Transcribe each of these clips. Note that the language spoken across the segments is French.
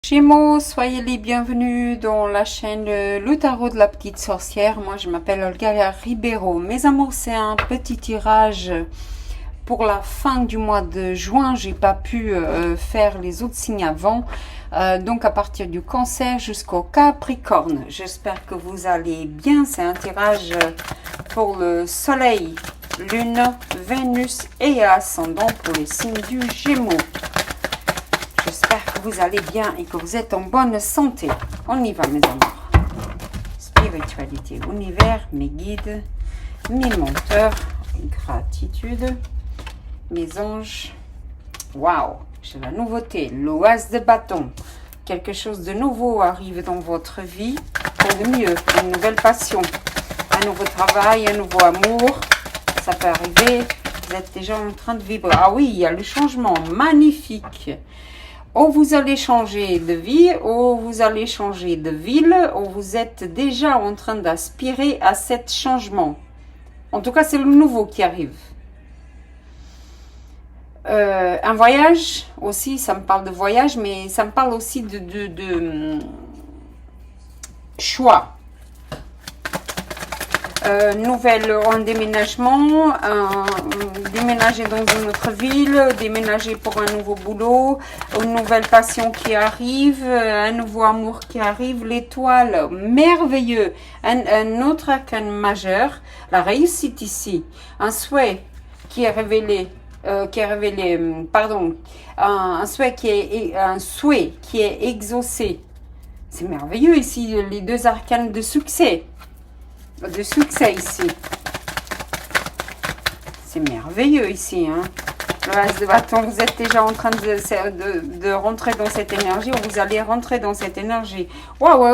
Gémeaux, soyez les bienvenus dans la chaîne Le Tarot de la Petite Sorcière. Moi, je m'appelle Olga Ribeiro. Mes amours, c'est un petit tirage pour la fin du mois de juin. J'ai pas pu faire les autres signes avant. Donc, à partir du Cancer jusqu'au Capricorne. J'espère que vous allez bien. C'est un tirage pour le Soleil, Lune, Vénus et Ascendant pour les signes du Gémeaux. J'espère que vous allez bien et que vous êtes en bonne santé. On y va, mes amours. Spiritualité, univers, mes guides, mes menteurs, gratitude, mes anges. Waouh, j'ai la nouveauté, l'oase de bâton. Quelque chose de nouveau arrive dans votre vie pour le mieux. Une nouvelle passion, un nouveau travail, un nouveau amour. Ça peut arriver. Vous êtes déjà en train de vibrer. Ah oui, il y a le changement magnifique. Ou vous allez changer de vie, ou vous allez changer de ville, ou vous êtes déjà en train d'aspirer à cet changement. En tout cas, c'est le nouveau qui arrive. Un voyage aussi, ça me parle de voyage, mais ça me parle aussi de choix. Un déménagement, déménager dans une autre ville, déménager pour un nouveau boulot, une nouvelle passion qui arrive, un nouveau amour qui arrive, l'étoile, merveilleux, un autre arcane majeur, la réussite ici, un souhait qui est révélé, un souhait qui est exaucé. C'est merveilleux ici, les deux arcanes de succès. Ici. C'est merveilleux ici. Hein. Le as de bâton, vous êtes déjà en train de rentrer dans cette énergie ou vous allez rentrer dans cette énergie. Waouh,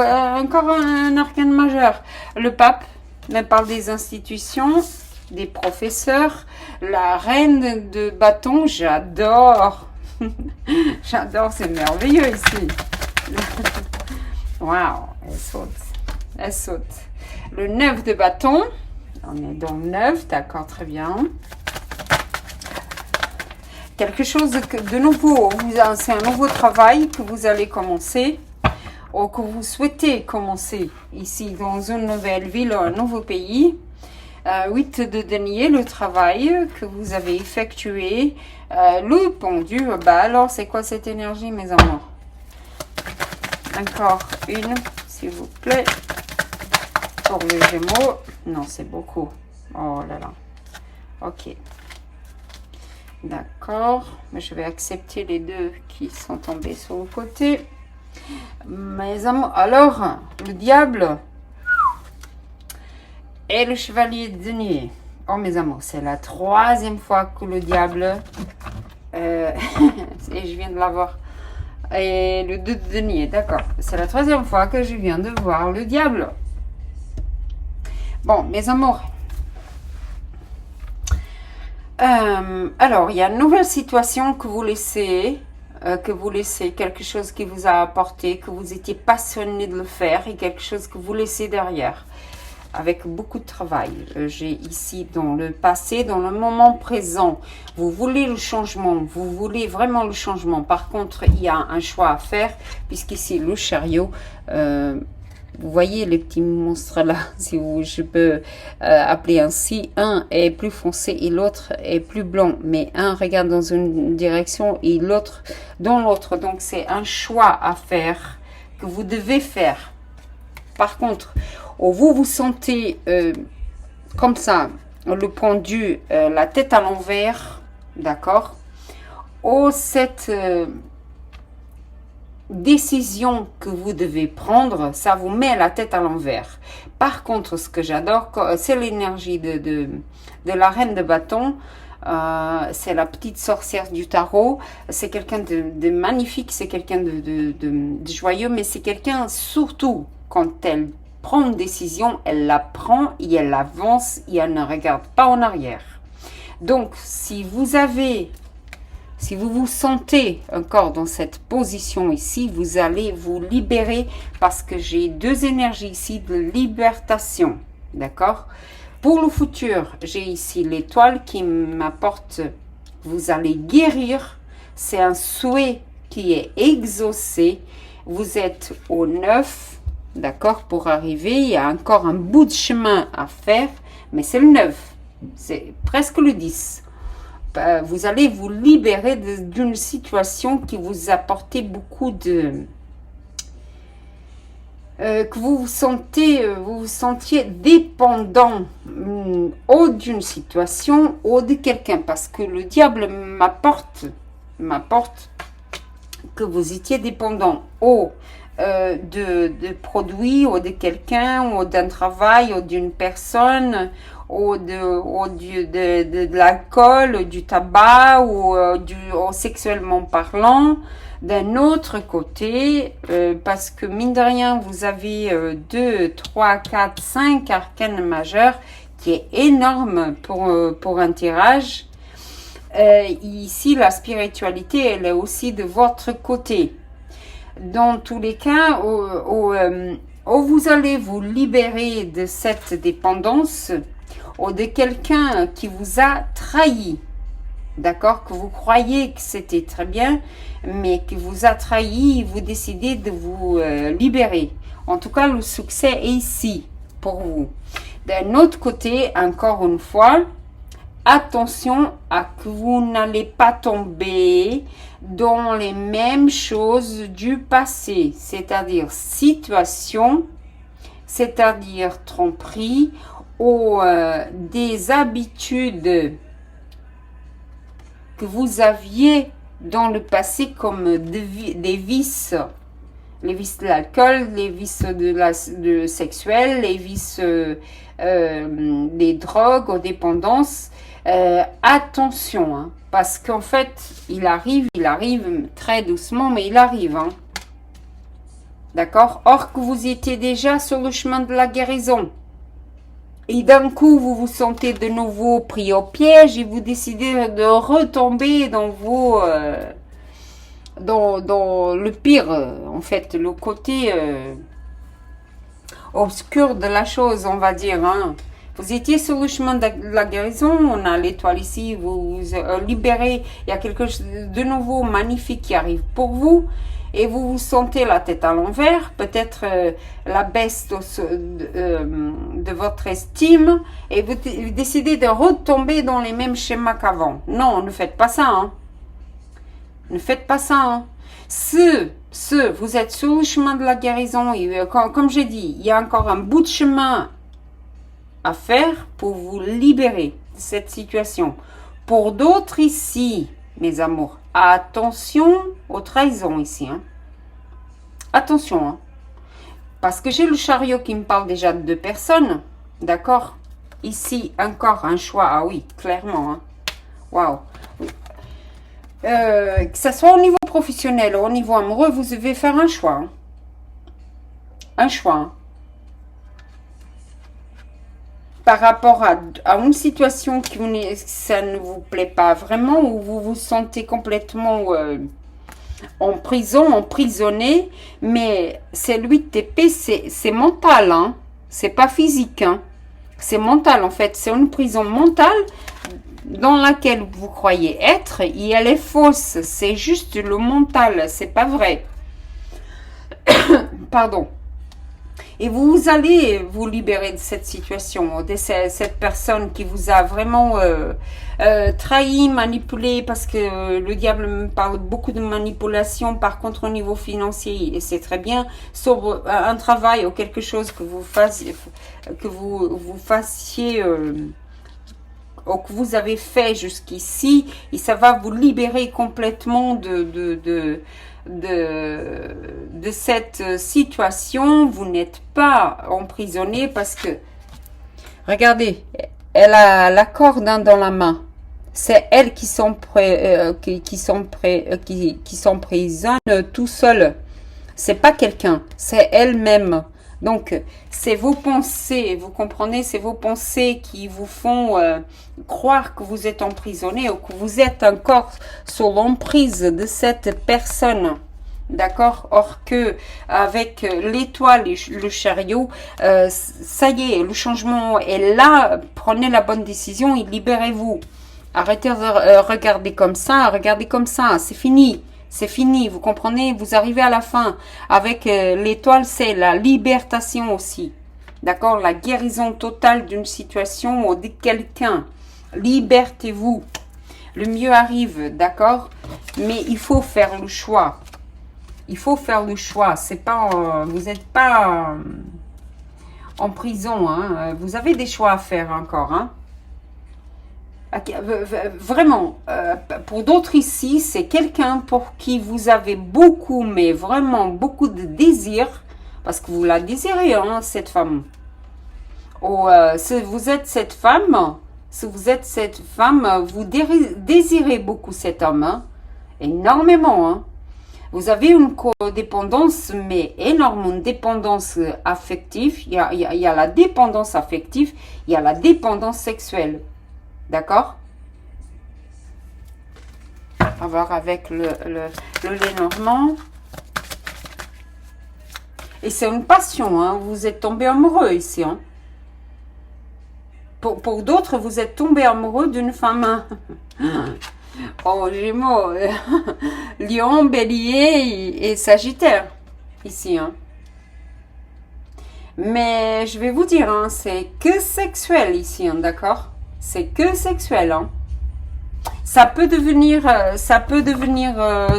encore un arcane majeur. Le pape me parle des institutions, des professeurs, la reine de bâton, j'adore. J'adore, c'est merveilleux ici. Waouh, elle saute. Le 9 de bâton, on est dans le 9, d'accord, très bien. Quelque chose de nouveau, c'est un nouveau travail que vous allez commencer ou que vous souhaitez commencer ici dans une nouvelle ville, un nouveau pays. 8 de denier, le travail que vous avez effectué. Le pendu, alors c'est quoi cette énergie, mes amours? Encore une, s'il vous plaît. Pour les Gémeaux, non, c'est beaucoup. Oh là là. Ok. D'accord. Mais je vais accepter les deux qui sont tombés sur le côté. Mes amours. Alors, le diable et le chevalier de denier. Oh, mes amours, c'est la troisième fois que le diable... et je viens de l'avoir. Et le 2 de denier, d'accord. C'est la troisième fois que je viens de voir le diable. Bon, mes amours. Alors, il y a une nouvelle situation que vous laissez, quelque chose qui vous a apporté, que vous étiez passionné de le faire et quelque chose que vous laissez derrière, avec beaucoup de travail. J'ai ici dans le passé, dans le moment présent, vous voulez le changement, vous voulez vraiment le changement. Par contre, il y a un choix à faire, puisqu'ici, le chariot... vous voyez les petits monstres là, si je peux appeler ainsi. Un est plus foncé et l'autre est plus blanc. Mais un regarde dans une direction et l'autre dans l'autre. Donc c'est un choix à faire que vous devez faire. Par contre, vous vous sentez comme ça, le pendu, la tête à l'envers, d'accord? Cette... décision que vous devez prendre, ça vous met la tête à l'envers. Par contre, ce que j'adore, c'est l'énergie de la reine de bâton. C'est la petite sorcière du tarot. C'est quelqu'un de magnifique, c'est quelqu'un de joyeux, mais c'est quelqu'un, surtout, quand elle prend une décision, elle la prend et elle avance et elle ne regarde pas en arrière. Donc, si vous vous sentez encore dans cette position ici, vous allez vous libérer parce que j'ai deux énergies ici de libération. D'accord? Pour le futur, j'ai ici l'étoile qui m'apporte, vous allez guérir. C'est un souhait qui est exaucé Vous êtes au 9, d'accord, pour arriver. Il y a encore un bout de chemin à faire, mais c'est le 9. C'est presque le 10. Vous allez vous libérer d'une situation qui vous apportait beaucoup de... que vous vous sentiez dépendant ou d'une situation ou de quelqu'un. Parce que le diable m'apporte que vous étiez dépendant ou de produits ou de quelqu'un ou d'un travail ou d'une personne ou de l'alcool, du tabac ou sexuellement parlant. D'un autre côté, parce que mine de rien, vous avez 2, 3, 4, 5 arcanes majeurs qui est énorme pour un tirage. Ici, la spiritualité, elle est aussi de votre côté. Dans tous les cas, où vous allez vous libérer de cette dépendance ou de quelqu'un qui vous a trahi. D'accord, que vous croyez que c'était très bien, mais qui vous a trahi, vous décidez de vous libérer. En tout cas, le succès est ici pour vous. D'un autre côté, encore une fois, attention à que vous n'allez pas tomber dans les mêmes choses du passé, c'est-à-dire situation, c'est-à-dire tromperie ou des habitudes que vous aviez dans le passé comme des vices. Les vices de l'alcool, les vices de sexuels, les vices des drogues, aux dépendances. Attention, hein, parce qu'en fait, il arrive très doucement, mais il arrive. Hein. D'accord? Or que vous étiez déjà sur le chemin de la guérison. Et d'un coup, vous vous sentez de nouveau pris au piège et vous décidez de retomber dans dans le pire, en fait, le côté obscur de la chose, on va dire. Hein. Vous étiez sur le chemin de la guérison, on a l'étoile ici, vous vous libérez, il y a quelque chose de nouveau magnifique qui arrive pour vous. Et vous vous sentez la tête à l'envers, peut-être la baisse de votre estime, et vous décidez de retomber dans les mêmes schémas qu'avant. Non, ne faites pas ça. Hein. Ne faites pas ça. Hein. Vous êtes sur le chemin de la guérison, et comme j'ai dit, il y a encore un bout de chemin à faire pour vous libérer de cette situation. Pour d'autres ici, mes amours, attention aux trahisons ici. Hein. Attention. Hein. Parce que j'ai le chariot qui me parle déjà de 2 personnes. D'accord? Ici, encore un choix. Ah oui, clairement. Hein. Waouh. Que ce soit au niveau professionnel ou au niveau amoureux, vous devez faire un choix. Hein. Un choix. Hein. Par rapport à une situation qui ça ne vous plaît pas vraiment, où vous vous sentez complètement en prison, emprisonné, mais c'est lui de TP, c'est mental, hein, c'est pas physique, hein, c'est mental en fait, c'est une prison mentale dans laquelle vous croyez être, et elle est fausse, c'est juste le mental, c'est pas vrai. Pardon. Et vous allez vous libérer de cette situation, de cette personne qui vous a vraiment trahi, manipulé, parce que le diable me parle beaucoup de manipulation, par contre au niveau financier, et c'est très bien, sur un travail ou quelque chose que vous fassiez, ou que vous avez fait jusqu'ici, et ça va vous libérer complètement de cette situation. Vous n'êtes pas emprisonné parce que, regardez, elle a la corde dans la main. C'est elle qui s'emprisonne tout seul. C'est pas quelqu'un, c'est elle-même. Donc, c'est vos pensées, vous comprenez, c'est vos pensées qui vous font croire que vous êtes emprisonné ou que vous êtes encore sous l'emprise de cette personne. D'accord? Or que avec l'étoile et le chariot, ça y est, le changement est là. Prenez la bonne décision et libérez-vous. Arrêtez de regarder comme ça, c'est fini. C'est fini, vous comprenez? Vous arrivez à la fin. Avec l'étoile, c'est la libération aussi. D'accord? La guérison totale d'une situation ou de quelqu'un. Libertez-vous. Le mieux arrive, d'accord? Mais il faut faire le choix. Il faut faire le choix. C'est pas, vous n'êtes pas en prison. Hein. Vous avez des choix à faire encore. Hein. Vraiment, pour d'autres ici, c'est quelqu'un pour qui vous avez beaucoup, mais vraiment beaucoup de désir. Parce que vous la désirez, hein, cette femme. Ou si vous êtes cette femme... Si vous êtes cette femme, vous désirez beaucoup cet homme, hein? Énormément. Hein? Vous avez une codépendance, mais énorme, une dépendance affective. Il y a la dépendance affective, il y a la dépendance sexuelle. D'accord? On va voir avec le Lénormand. Et c'est une passion, hein? Vous êtes tombé amoureux ici, hein? Pour d'autres, vous êtes tombé amoureux d'une femme. Oh, Gémeaux, Lion, Bélier et Sagittaire, ici. Hein. Mais je vais vous dire, hein, c'est que sexuel ici, hein, d'accord? C'est que sexuel. Hein. Ça peut devenir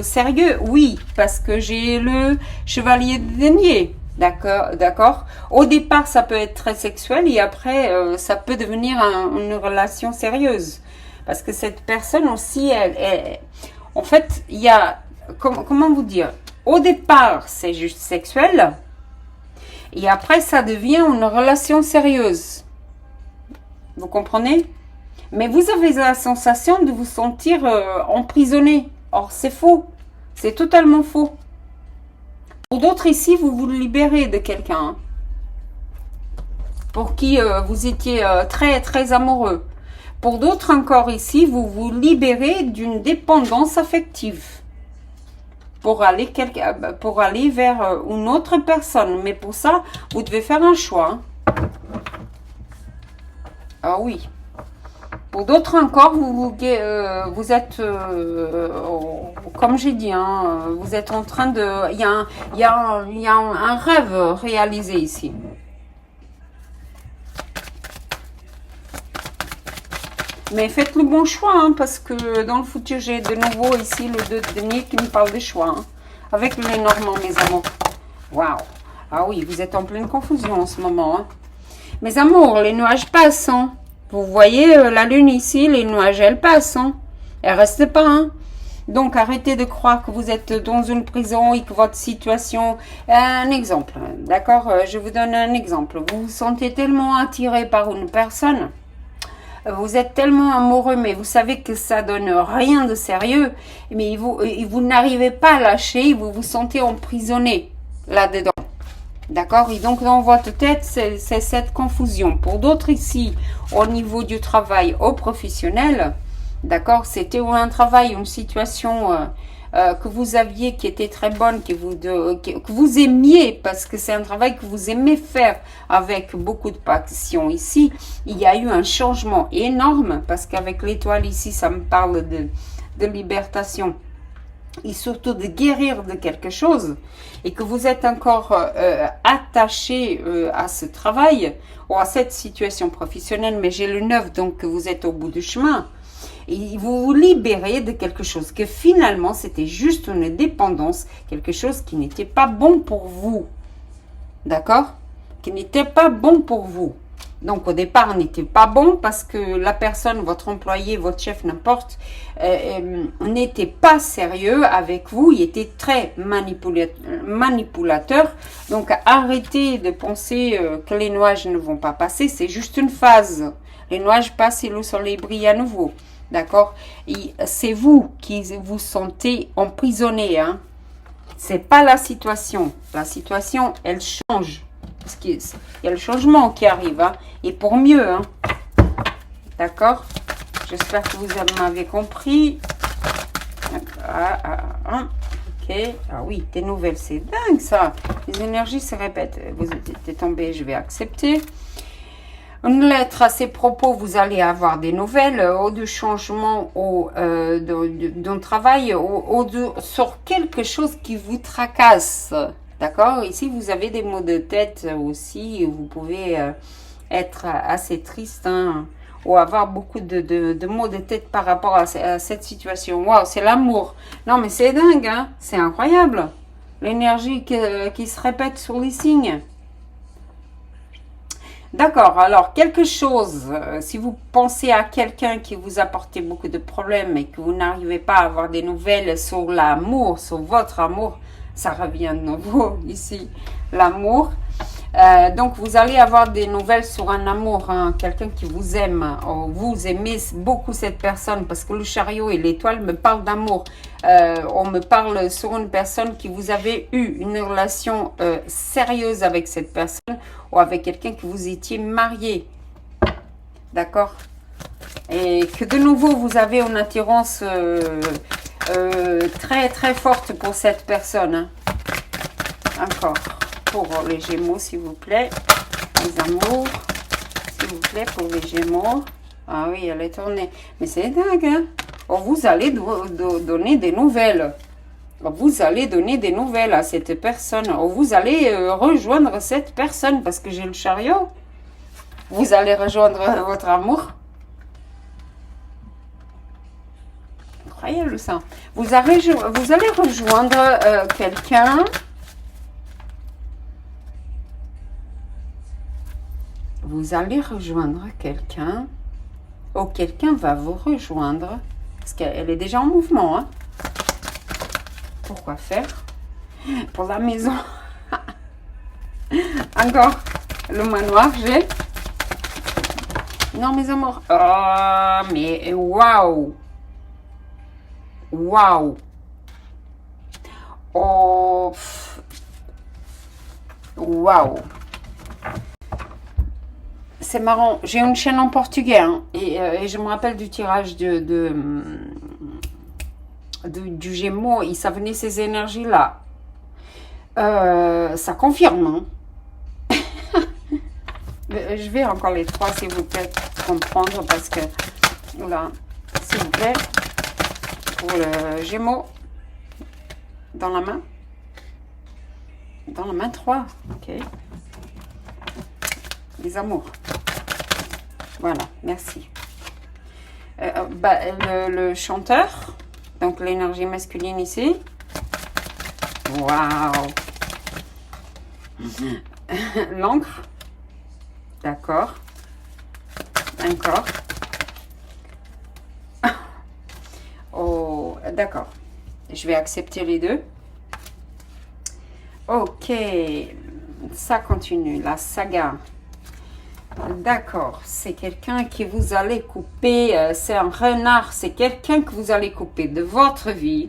sérieux, oui, parce que j'ai le chevalier de denier. D'accord. Au départ, ça peut être très sexuel et après, ça peut devenir une relation sérieuse. Parce que cette personne aussi, en fait, il y a, comment vous dire, au départ, c'est juste sexuel et après, ça devient une relation sérieuse. Vous comprenez? Mais vous avez la sensation de vous sentir emprisonné. Or, c'est faux. C'est totalement faux. Pour d'autres ici, vous vous libérez de quelqu'un hein, pour qui vous étiez très, très amoureux. Pour d'autres encore ici, vous vous libérez d'une dépendance affective pour aller vers une autre personne. Mais pour ça, vous devez faire un choix. Hein. Ah oui. Pour d'autres encore, vous êtes, comme j'ai dit, hein, vous êtes en train de... Il y a un rêve réalisé ici. Mais faites le bon choix, hein, parce que dans le futur, j'ai de nouveau ici le 2 de denier qui me parle des choix. Hein, avec le Lénormand, mes amours. Waouh! Ah oui, vous êtes en pleine confusion en ce moment. Hein. Mes amours, les nuages passent, hein. Vous voyez la lune ici, les nuages, elles passent. Hein. Elles ne restent pas. Hein. Donc, arrêtez de croire que vous êtes dans une prison et que votre situation... Un exemple, d'accord? Je vous donne un exemple. Vous vous sentez tellement attiré par une personne. Vous êtes tellement amoureux, mais vous savez que ça donne rien de sérieux. Mais vous n'arrivez pas à lâcher, vous vous sentez emprisonné là-dedans. D'accord? Et donc, dans votre tête, c'est cette confusion. Pour d'autres ici, au niveau du travail, au professionnel, d'accord? C'était un travail, une situation que vous aviez qui était très bonne, que vous aimiez, parce que c'est un travail que vous aimez faire avec beaucoup de passion. Ici, il y a eu un changement énorme, parce qu'avec l'étoile ici, ça me parle de libération. Et surtout de guérir de quelque chose et que vous êtes encore attaché à ce travail ou à cette situation professionnelle, mais j'ai le 9, donc vous êtes au bout du chemin et vous vous libérez de quelque chose que finalement c'était juste une dépendance, quelque chose qui n'était pas bon pour vous, d'accord, qui n'était pas bon pour vous. Donc, au départ, n'était pas bon parce que la personne, votre employé, votre chef, n'importe, n'était pas sérieux avec vous. Il était très manipulateur. Donc, arrêtez de penser que les nuages ne vont pas passer. C'est juste une phase. Les nuages passent et le soleil brille à nouveau. D'accord? Et c'est vous qui vous sentez emprisonné. Hein? C'est pas la situation. La situation, elle change. Parce qu'il y a le changement qui arrive, hein, et pour mieux. Hein. D'accord? J'espère que vous m'avez compris. Ok. Ah oui, des nouvelles, c'est dingue ça. Les énergies se répètent. Vous êtes tombé, je vais accepter. Une lettre à ces propos, vous allez avoir des nouvelles ou du changement d'un travail sur quelque chose qui vous tracasse. D'accord? Ici, vous avez des maux de tête aussi. Vous pouvez être assez triste, hein, ou avoir beaucoup de maux de tête par rapport à cette situation. Waouh, c'est l'amour. Non, mais c'est dingue, hein? C'est incroyable. L'énergie qui se répète sur les signes. D'accord, alors quelque chose, si vous pensez à quelqu'un qui vous apportait beaucoup de problèmes et que vous n'arrivez pas à avoir des nouvelles sur l'amour, sur votre amour, ça revient de nouveau ici, l'amour. Donc vous allez avoir des nouvelles sur un amour, hein, quelqu'un qui vous aime, vous aimez beaucoup cette personne, parce que le chariot et l'étoile me parlent d'amour. On me parle sur une personne qui vous avez eu une relation sérieuse avec cette personne, ou avec quelqu'un que vous étiez marié. D'accord? Et que de nouveau vous avez une attirance très très forte pour cette personne, hein. Encore. Pour les Gémeaux, s'il vous plaît. Les amours, s'il vous plaît, pour les Gémeaux. Ah oui, elle est tournée. Mais c'est dingue, hein? Oh, vous allez donner des nouvelles. Vous allez donner des nouvelles à cette personne. Oh, vous allez rejoindre cette personne, parce que j'ai le chariot. Vous allez rejoindre votre amour. Incroyable ça. Vous allez rejoindre quelqu'un. Vous allez rejoindre quelqu'un, ou quelqu'un va vous rejoindre, parce qu'elle est déjà en mouvement, hein. Pourquoi faire? Pour la maison. Encore le manoir, j'ai. Non, mes amours. Oh, mais waouh! Waouh! Oh! Waouh! C'est marrant, j'ai une chaîne en portugais, hein, et je me rappelle du tirage du Gémeaux, et ça venait ces énergies-là. Ça confirme, hein. Je vais encore les trois, s'il vous plaît, comprendre, parce que, voilà, s'il vous plaît, pour le Gémeaux, dans la main. Dans la main 3, ok. Les amours. Voilà, merci. Le chanteur, donc l'énergie masculine ici. Waouh. L'encre. D'accord. Encore. Oh, d'accord. Je vais accepter les deux. Ok. Ça continue, la saga. D'accord, c'est quelqu'un qui vous allez couper, c'est un renard, c'est quelqu'un que vous allez couper de votre vie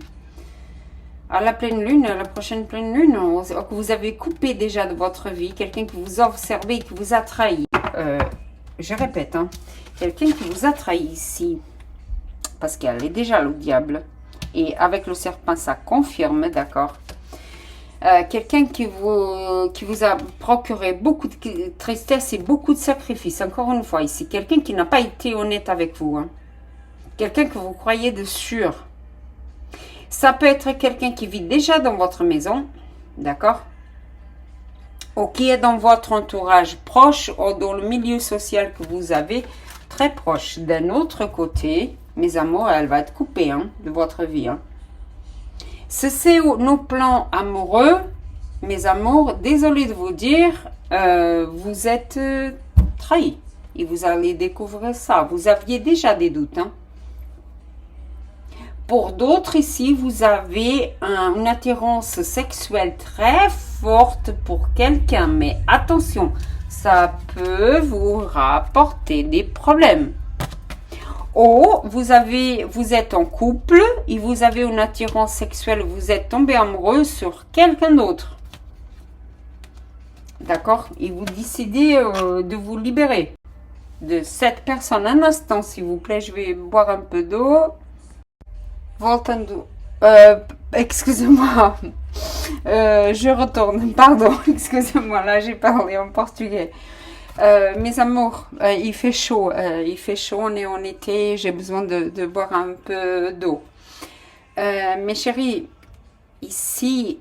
à la pleine lune, à la prochaine pleine lune, que vous avez coupé déjà de votre vie, quelqu'un qui vous a observé, qui vous a trahi. Je répète, hein, quelqu'un qui vous a trahi ici, parce qu'elle est déjà le diable, et avec le serpent, ça confirme, d'accord. Quelqu'un qui vous a procuré beaucoup de tristesse et beaucoup de sacrifices. Encore une fois, ici, quelqu'un qui n'a pas été honnête avec vous, hein. Quelqu'un que vous croyez de sûr. Ça peut être quelqu'un qui vit déjà dans votre maison, d'accord, ou qui est dans votre entourage proche, ou dans le milieu social que vous avez très proche. D'un autre côté, mes amours, elle va être coupée, hein, de votre vie, hein. C'est nos plans amoureux, mes amours. Désolée de vous dire, vous êtes trahis. Et vous allez découvrir ça. Vous aviez déjà des doutes, hein. Pour d'autres ici, vous avez une attirance sexuelle très forte pour quelqu'un. Mais attention, ça peut vous rapporter des problèmes. Ou vous êtes en couple et vous avez une attirance sexuelle, vous êtes tombé amoureux sur quelqu'un d'autre. D'accord? Et vous décidez de vous libérer de cette personne. Un instant, s'il vous plaît, je vais boire un peu d'eau. Voltando. Excusez-moi. Je retourne. Pardon, excusez-moi, là j'ai parlé en portugais. Mes amours, il fait chaud. On est en été. J'ai besoin de boire un peu d'eau. Mes chéris, ici,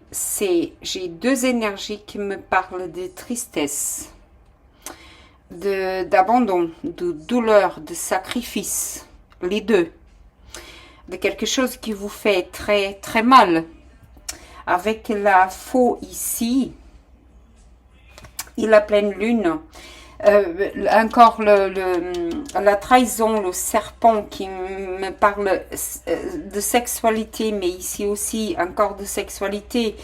j'ai deux énergies qui me parlent de tristesse, d'abandon, de douleur, de sacrifice. Les deux. De quelque chose qui vous fait très, très mal. Avec la faux ici, et la pleine lune, encore la trahison, le serpent qui me parle de sexualité, mais ici aussi encore de sexualité.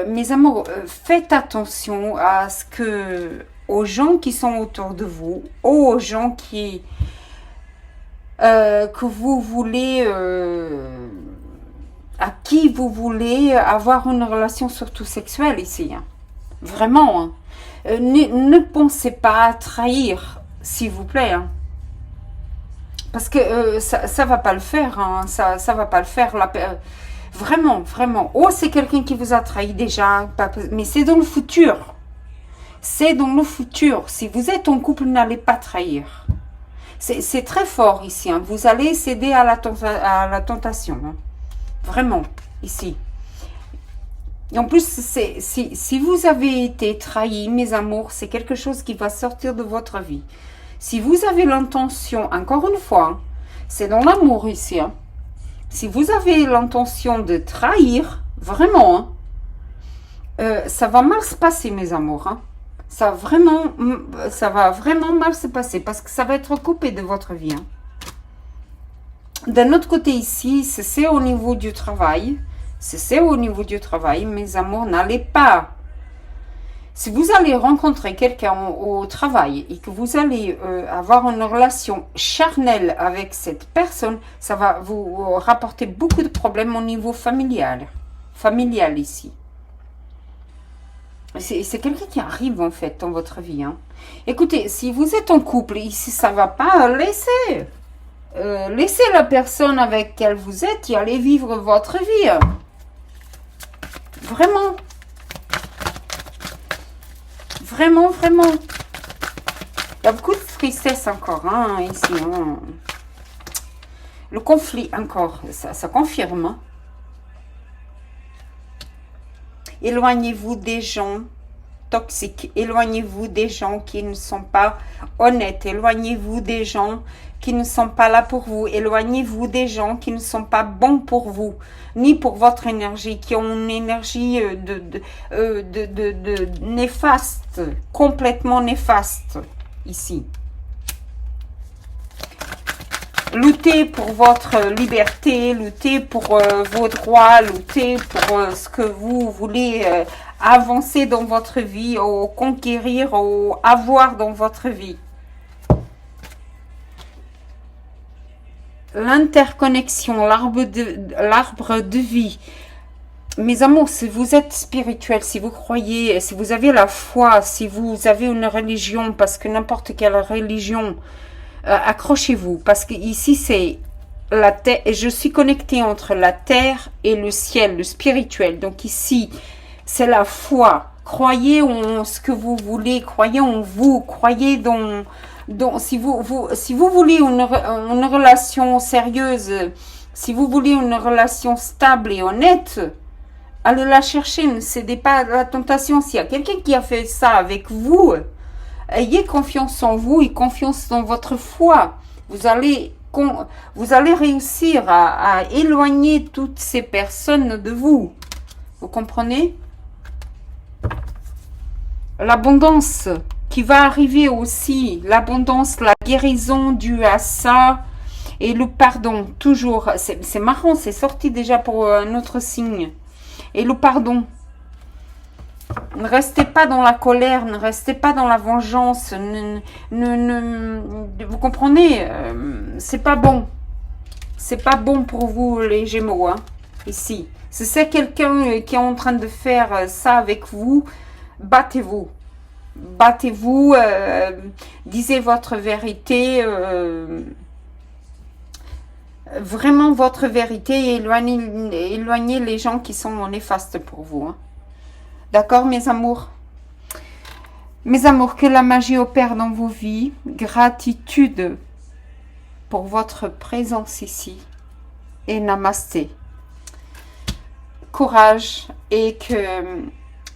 Mes amours, faites attention à ce aux gens qui sont autour de vous, aux gens que vous voulez, à qui vous voulez avoir une relation surtout sexuelle ici. Hein. Vraiment. Hein. Ne pensez pas à trahir, s'il vous plaît. Hein. Parce que ça va pas le faire. Hein. Ça va pas le faire. Vraiment, vraiment. Oh, c'est quelqu'un qui vous a trahi déjà. Mais c'est dans le futur. C'est dans le futur. Si vous êtes en couple, n'allez pas trahir. C'est très fort ici. Hein. Vous allez céder à la tentation. Hein. Vraiment, ici. Et en plus, si vous avez été trahi, mes amours, c'est quelque chose qui va sortir de votre vie. Si vous avez l'intention, encore une fois, hein, c'est dans l'amour ici. Hein, si vous avez l'intention de trahir, vraiment, hein, ça va mal se passer, mes amours. Hein. Ça va vraiment mal se passer parce que ça va être coupé de votre vie. Hein. D'un autre côté ici, c'est au niveau du travail. C'est au niveau du travail, mes amours, n'allez pas. Si vous allez rencontrer quelqu'un au travail et que vous allez avoir une relation charnelle avec cette personne, ça va vous rapporter beaucoup de problèmes au niveau familial. Familial ici. C'est quelqu'un qui arrive en fait dans votre vie. Hein. Écoutez, si vous êtes en couple, ici ça va pas, laissez la personne avec laquelle vous êtes y aller vivre votre vie. Vraiment. Vraiment, vraiment. Il y a beaucoup de tristesse encore, hein, ici. Hein. Le conflit encore, ça confirme. Hein. Éloignez-vous des gens toxiques. Éloignez-vous des gens qui ne sont pas honnêtes. Éloignez-vous des gens qui ne sont pas là pour vous. Éloignez-vous des gens qui ne sont pas bons pour vous, ni pour votre énergie, qui ont une énergie de néfaste, complètement néfaste, ici. Luttez pour votre liberté, luttez pour vos droits, luttez pour ce que vous voulez avancer dans votre vie, ou conquérir, ou avoir dans votre vie. L'interconnexion, l'arbre de vie. Mes amours, si vous êtes spirituel, si vous croyez, si vous avez la foi, si vous avez une religion, parce que n'importe quelle religion, accrochez-vous, parce que ici c'est la terre, et je suis connectée entre la terre et le ciel, le spirituel. Donc ici, c'est la foi. Croyez en ce que vous voulez, croyez en vous, croyez dans si vous voulez une relation sérieuse, si vous voulez une relation stable et honnête, allez la chercher, ne cédez pas à la tentation. S'il y a quelqu'un qui a fait ça avec vous, ayez confiance en vous et confiance dans votre foi. Vous allez réussir à éloigner toutes ces personnes de vous. Vous comprenez? L'abondance qui va arriver aussi, l'abondance, la guérison due à ça, et le pardon, toujours, c'est marrant, c'est sorti déjà pour un autre signe, et le pardon. Ne restez pas dans la colère, ne restez pas dans la vengeance, vous comprenez, c'est pas bon. C'est pas bon pour vous les Gémeaux, hein, ici. Si c'est quelqu'un qui est en train de faire ça avec vous, battez-vous. Battez-vous, disez votre vérité, vraiment votre vérité, et éloignez les gens qui sont néfastes pour vous. Hein. D'accord, mes amours? Mes amours, que la magie opère dans vos vies. Gratitude pour votre présence ici. Et namasté. Courage et que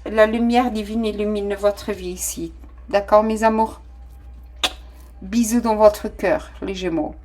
la lumière divine illumine votre vie ici. D'accord, mes amours? Bisous dans votre cœur, les Gémeaux.